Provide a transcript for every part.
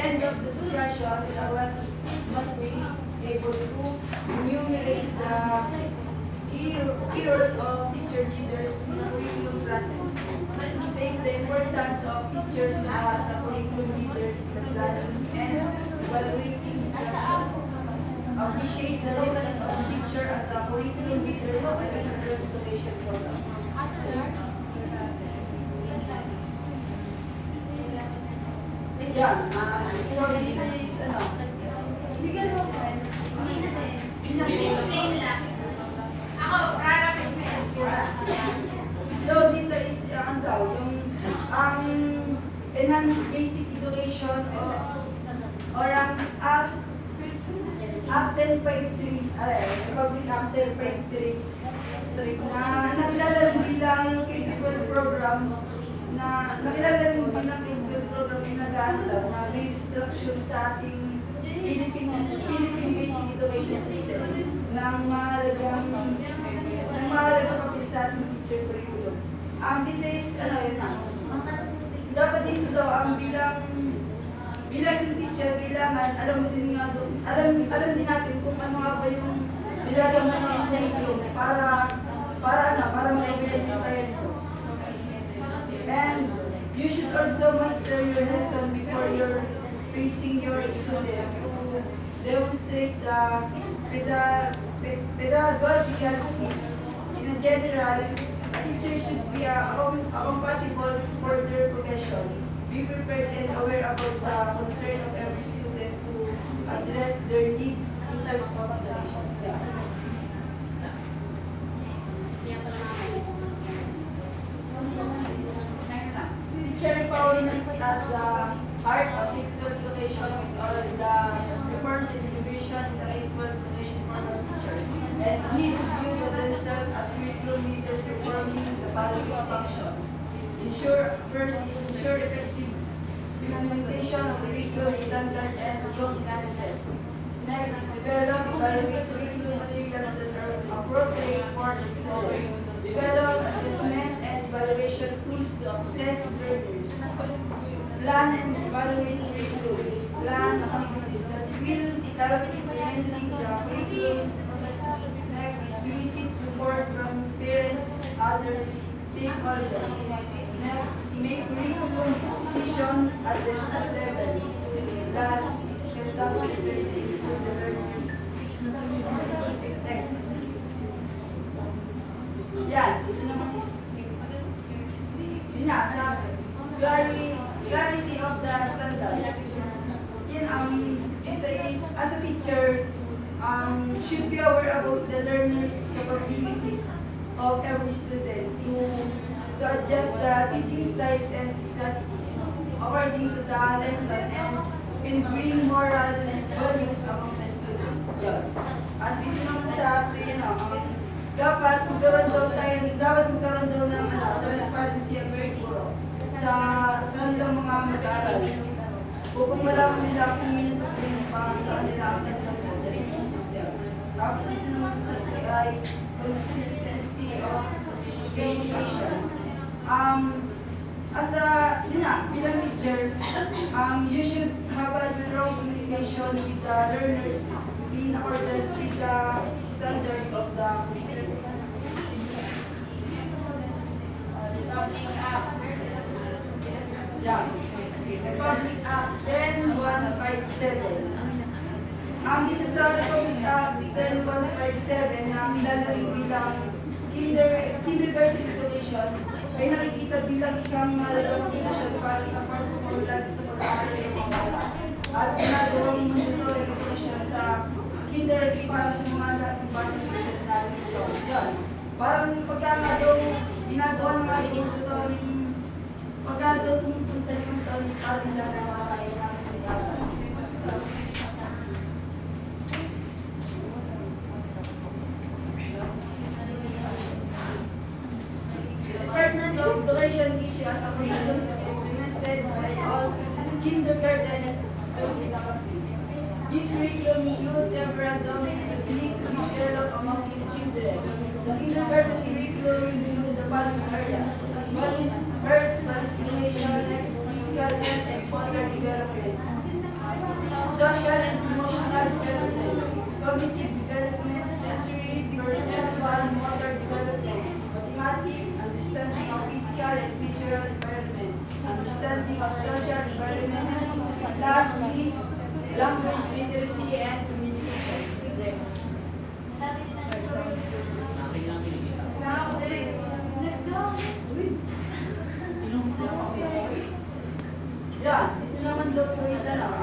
end of the discussion, must be able to enumerate the key roles of teacher leaders in curriculum process. State the importance of teachers as a curriculum leaders in the classes and evaluating instruction. Appreciate the roles of teacher as a curriculum leaders of the integrated education program. Yeah, so dito is hindi ka naman friend. Explain lang. Ako, rarapin ko yan. So dito is ang enhanced basic education or ang Act 1053, Republic Act 1053 na nakilala rin bilang K-12 program na nag-aalala na may instruction sa ating Philippine basic education system ng mahalagang papel sa ating teacher curriculum. Ang details, dapat dito daw ang bilang isang teacher, kailangan alam din natin kung ano nga ba yung nilagang mga curriculum para mag-implement tayo nito. And you should also master your lesson before you're facing your student to demonstrate the pedagogical skills. In general, a teacher should be compatible for their profession. Be prepared and aware about the concern of every student to address their needs in terms of education. Teacher empowerment is at the heart of K-12 education or the reforms and innovation in the K-12 education for our teachers. And need to view themselves as curriculum leaders performing the following function. First is ensure effective implementation of the curriculum standard and young guidances. Next is develop, evaluate curriculum materials that are appropriate for the student. Develop assessment and evaluation tools to assess learners. Plan and evaluate curriculum. Plan activities that will help implementing the curriculum. Next is solicit support from parents, others, stakeholders. Next is make curriculum decision at the school level. Last is conduct research to improve the learners. Next. Yan, ito naman is sa clarity of the standard. Yan ito is, as a teacher, should be aware about the learner's capabilities of every student to adjust the teaching styles and strategies according to the lesson and bring moral values among the student. Yan. As dito naman sa atin, dapat magkaroon daw ng transparency at secure sa nilang mga mag-aaral. Upang malaman nila kung may para sa kanila ang kanilang subject. Tapos dito naman sa ay consistency of communication. Bilang teacher, you should have a strong communication with the learners in accordance with the standard of the curriculum. Republic Act 10157. Dito sa Republic Act 10157 na kilala rin bilang kindergarten education ay nakikita bilang isang malagang edukasyon para sa pagkukulat sa pag-aaral ng mga bata. At ginagawang mandatory education sa kindergarten para sa mga lahat ng bata na nito. Yan. Parang pagka nga daw ginagawa ng mga mandatory pagka daw tungkol sa 5 taon para nila na mga kaya namin nag-aaral. Department of Education issue as a curriculum implemented by all kindergarten schools in the country. This curriculum includes several domains that need to be developed among the children. The kindergarten curriculum includes the following areas. One is first, stimulation, next is physical health and motor development. lastly, language literacy and communication. Next. Yan, ito naman daw po isa na.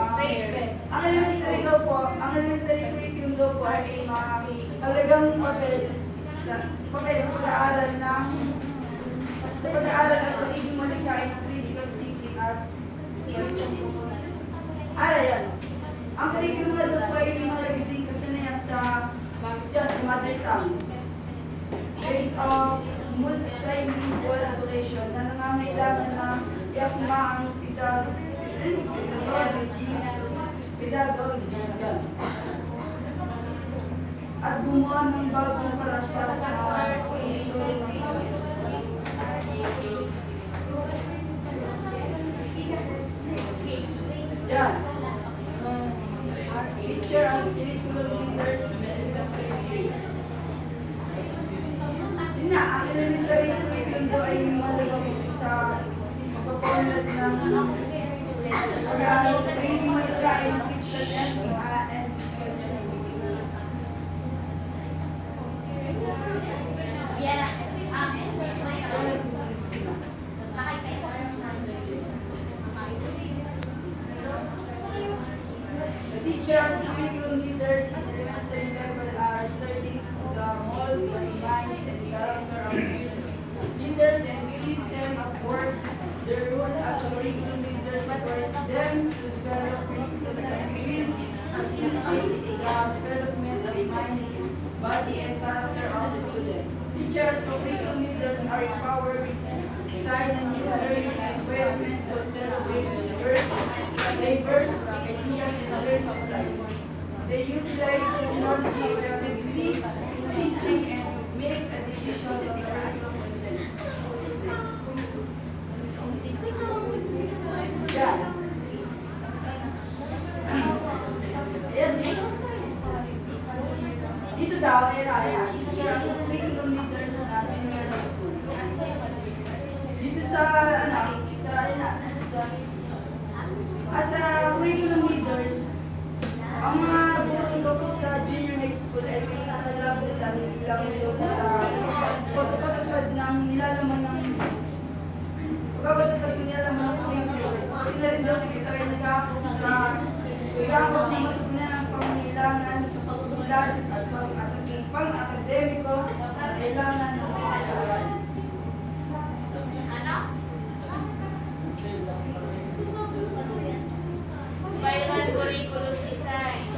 Ang elementary daw po, ang elementary curriculum daw po ay talagang papel sa pag-aaral ng sa pag-aaral at pagiging malikhain ng critical thinking at yan. Ang curriculum nga daw po ay mga din kasanayan sa mother tongue. Based on multilingual education na nangangailangan na iakma ang pedagogy at gumawa ng bagong paraan para sa yan. Teacher as curriculum leaders in the elementary grades. Yun na, ang elementary curriculum daw ay malagay sa pagpapaunlad ng pag-aaral sa training malikhain ng critical thinking and the teachers, curriculum leaders in elementary level are studying the mold, the minds, and character of leaders and citizens of work. Their role as curriculum leaders requires them to develop critical thinking, facilitate the development of minds, body, and character of the student. Teachers or curriculum leaders are empowered to design a new learning environment to celebrate diverse ideas and learning styles. They utilize technology effectively in teaching and make a decision on the curriculum content. Yan. Ayan, dito daw, ayan, teacher as a curriculum leader sa junior high school. Dito sa, as a curriculum leaders, ang mga guro daw po sa junior high school ay may katalagutan, hindi lang daw po sa pagpapatupad ng nilalaman ng hindi na rin daw ito ay nagkakot ng matutunan ng pangangailangan sa pagbulat at pang-akademiko at kailangan ng pag-aaral. Spiral curriculum design.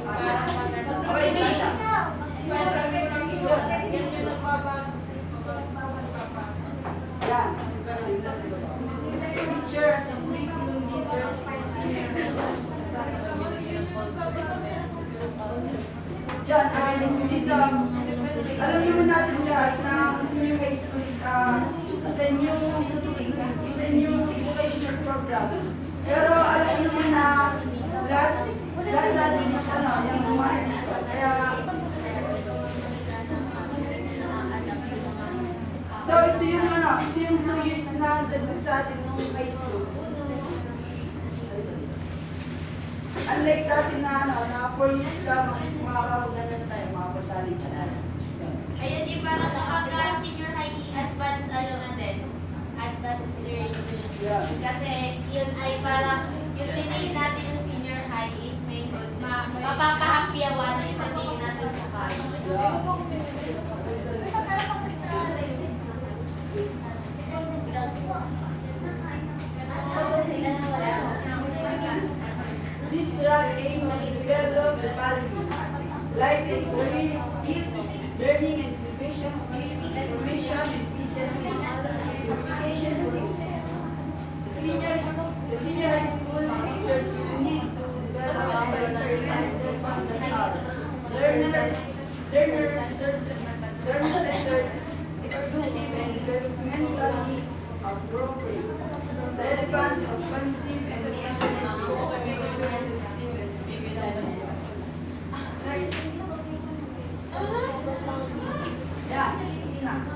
Parang maganda. Okay, Tasha. Spiral curriculum. Yan yung nagpapag. Yan. Teacher as a curriculum leader sa senior high school. Yan, dito, alam naman natin lahat na ang senior high school is isa new educational program. Pero alam naman na lahat sa atin is yung kumain dito. Kaya, so ito yung 2 years na dagdag sa atin ng high school. Unlike dati na 4 years lamang is makakapagalan tayo, makapagtali ka na. Ayun, yung parang kapag senior high advanced na din. Advanced learning. Yeah. Kasi yun ay parang, yung tinake natin ng senior high is may mapapahapyawan na yung tinake natin sa college. This track aims to develop the following: life and career skills, learning and innovation skills, information and media skills, communication skills. The senior high school teachers will need to develop and exercises that are learner-centered, exclusive, and developmentally appropriate, relevant, responsive, and next. Yeah, it's not.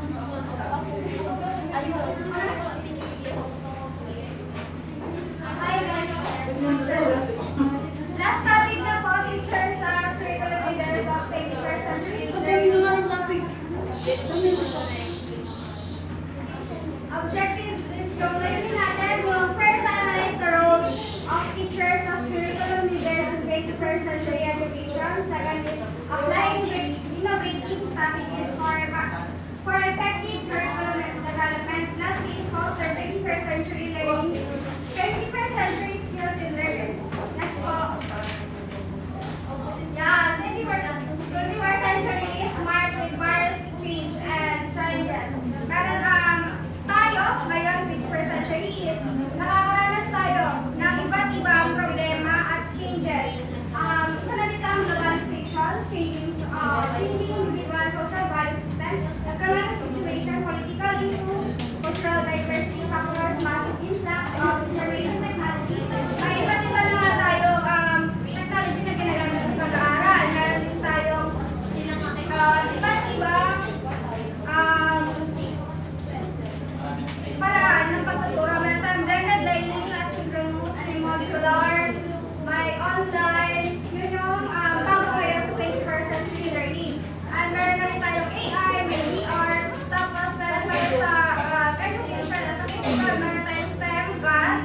ito, meron tayong STEM, GAS,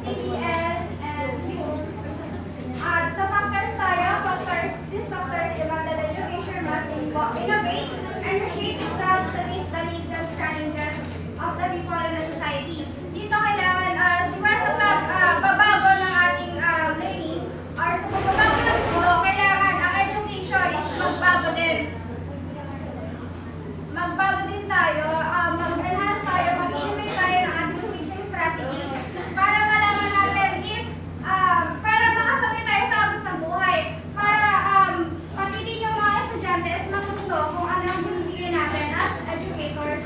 TEL, and youth. At sa factors tayo, these factors demand that education must innovate and reshape itself to meet the needs and challenges of the people in the society. Dito kailangan, di ba sa pagbabago ng ating learning, or sa pagbabago ng mundo, kailangan ang education is magbago din. Magbago din tayo, mag-enhance tayo, mag-innovate tayo ng ating teaching strategies para malaman natin if, para makasabay tayo sa agos ng buhay, para pati din yung mga estudyante is matuto kung ano ang binibigay natin as educators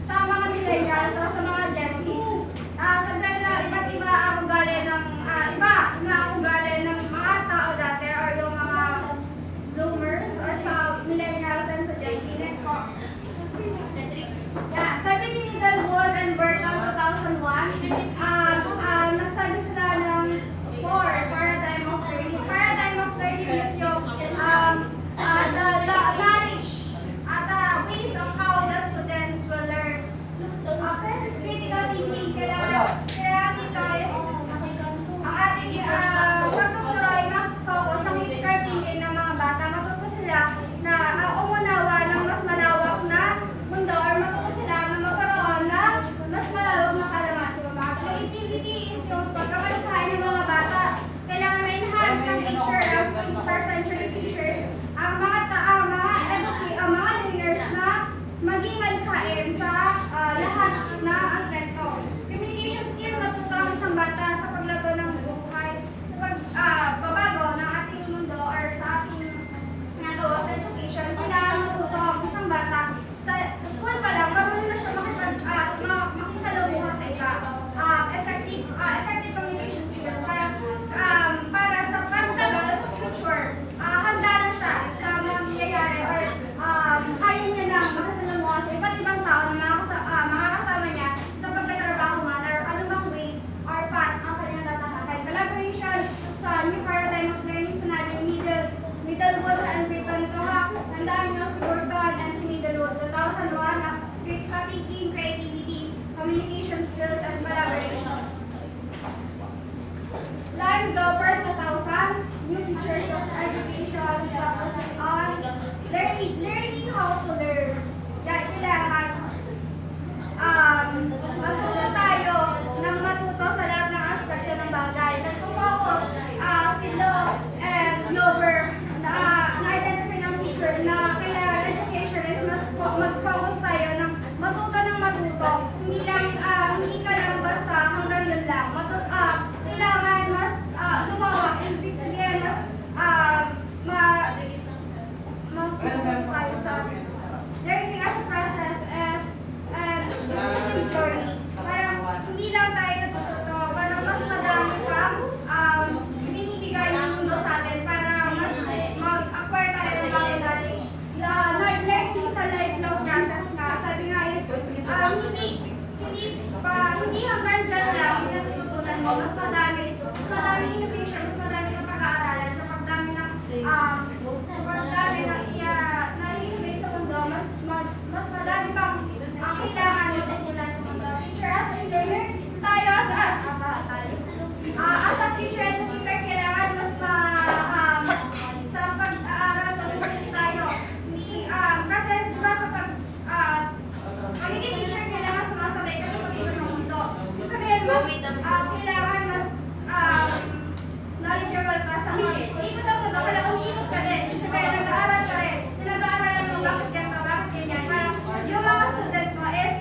sa mga millennials o sa mga Gen Zs. Sabihin na iba't iba ang ugali ng, iba na ang ugali ng mga tao dati or yung mga bloomers or sa millennials and sa Gen Z. Next po. Yeah, sabi ni Middlewood and Burton 2001, nagsabi sila ng 4 paradigm of learning. Paradigm of learning is yung the knowledge at the ways of how the students will learn. First is critical thinking. Kailangan dito is ang ating pagtuturo ay mag-focus sa critical thinking ng mga bata. Matuto sila na umunawa ng mas malawak na mundo or matuto sila na magkaroon ng mas malawak na kalaman sa mga creativity is yung pagkakalikhain ng mga bata. Kailangan ma-enhance ng teacher as 21st century teachers ang mga learners na maging malikhain sa lahat na aspekto. Communication skill, matuto ang isang bata sa paglago ng buhay, sa pagbabago ng ating mundo or sa ating ginagawa sa education. Kailangan matuto ang isang bata sa school pa lang, marunong na siya makisalamuha sa iba. Effective communication skills para sa pagtagal sa future. Handa na siya sa mga nangyayari or kaya niya na makasalamuha sa iba't ibang tao na makakasama niya sa pagtatrabaho man or anumang way or path ang kanyang tatahakan. Collaboration sa new paradigm of learning, sinabi ni Middlewood and Burton ito ha. Tandaan niyo si Burton and si Middlewood 2001 na critical thinking, creativity, communication skills, and collaboration. Lime Dover 2000, new features of education focusing on learning how to learn. Yan, kailangan matuto tayo ng matuto sa lahat ng aspekto ng bagay. Nagpo-focus si Law and Dover na-identify ng feature na kailangan education is mag-focus tayo ng matuto. Hindi ka lang basta hanggang doon lang. Kailangan mas lumawak. Ibig sabihin, mas tayo sa learning as a process and journey. Parang hindi lang tayo natututo, parang mas madami pang binibigay ng mundo sa atin para mas mag-acquire tayo ng bagong knowledge. Learning is a lifelong process nga. Sabi nga is, hindi hanggang dyan lang natututunan mo. Mas madami innovation, mas madami ng pag-aaralan sa pagdami ng na-innovate sa mundo, mas madami pang kailangan natutunan sa mundo. Teacher as a learner, tayo as a teacher educator, kailangan mas sa pag-aaral tuloy tayo. Kasi diba sa pagiging teacher, kailangan sumasabay kasi pag-ibig ng mundo. Sabihin mas kailangan mas knowledgeable ka sa mga ikot ang mundo, kailangan umiikot ka din. Sabihin nag-aaral ka rin. Nag-aaralan mo bakit ganito, bakit ganyan. Parang yung mga student mo is